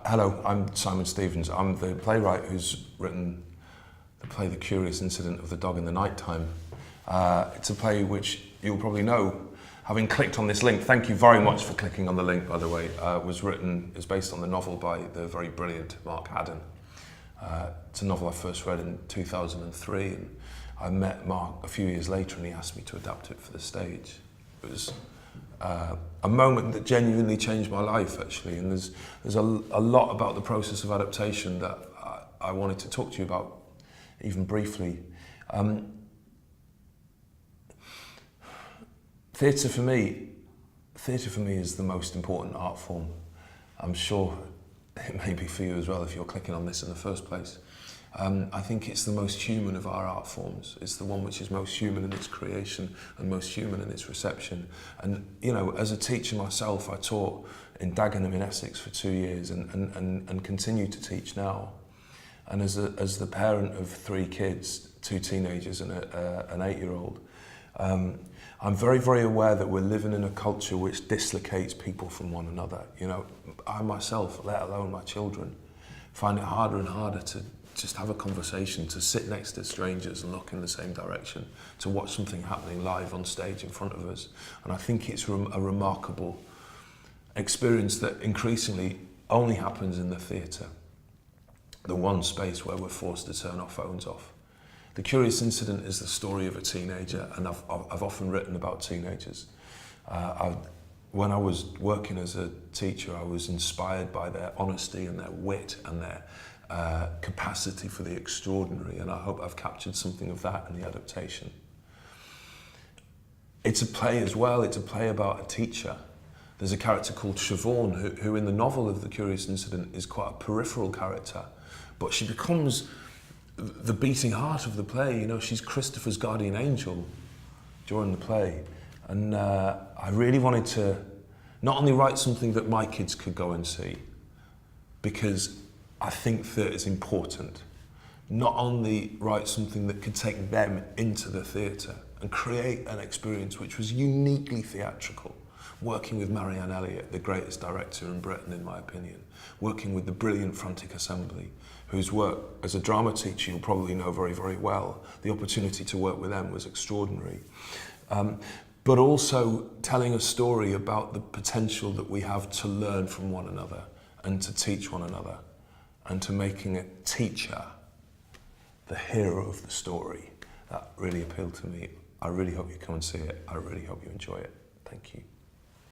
Hello, I'm Simon Stevens. I'm the playwright who's written the play The Curious Incident of the Dog in the Nighttime. It's a play which you'll probably know, having clicked on this link. Thank you very much for clicking on the link, by the way. Is based on the novel by the very brilliant Mark Haddon. It's a novel I first read in 2003, and I met Mark a few years later and he asked me to adapt it for the stage. It was a moment that genuinely changed my life, actually, and there's a lot about the process of adaptation that I wanted to talk to you about, even briefly. Theatre for me is the most important art form. I'm sure it may be for you as well if you're clicking on this in the first place. I think it's the most human of our art forms. It's the one which is most human in its creation and most human in its reception. And, you know, as a teacher myself, I taught in Dagenham in Essex for 2 years and continue to teach now. And as the parent of 3 kids, 2 teenagers and an 8-year-old, I'm very, very aware that we're living in a culture which dislocates people from one another. You know, I myself, let alone my children, find it harder and harder to just have a conversation, to sit next to strangers and look in the same direction, to watch something happening live on stage in front of us. And I think it's a remarkable experience that increasingly only happens in the theatre, the one space where we're forced to turn our phones off. The Curious Incident is the story of a teenager, and I've often written about teenagers. When I was working as a teacher, I was inspired by their honesty and their wit and their capacity for the extraordinary, and I hope I've captured something of that in the adaptation. It's a play as well, it's a play about a teacher. There's a character called Siobhan who in the novel of The Curious Incident is quite a peripheral character, but she becomes the beating heart of the play. You know, she's Christopher's guardian angel during the play. And I really wanted to not only write something that my kids could go and see, because I think that it's important, not only write something that could take them into the theatre and create an experience which was uniquely theatrical, working with Marianne Elliott, the greatest director in Britain, in my opinion, working with the brilliant Frantic Assembly, whose work as a drama teacher you'll probably know very, very well. The opportunity to work with them was extraordinary. But also telling a story about the potential that we have to learn from one another and to teach one another, and to making a teacher the hero of the story. That really appealed to me. I really hope you come and see it. I really hope you enjoy it. Thank you.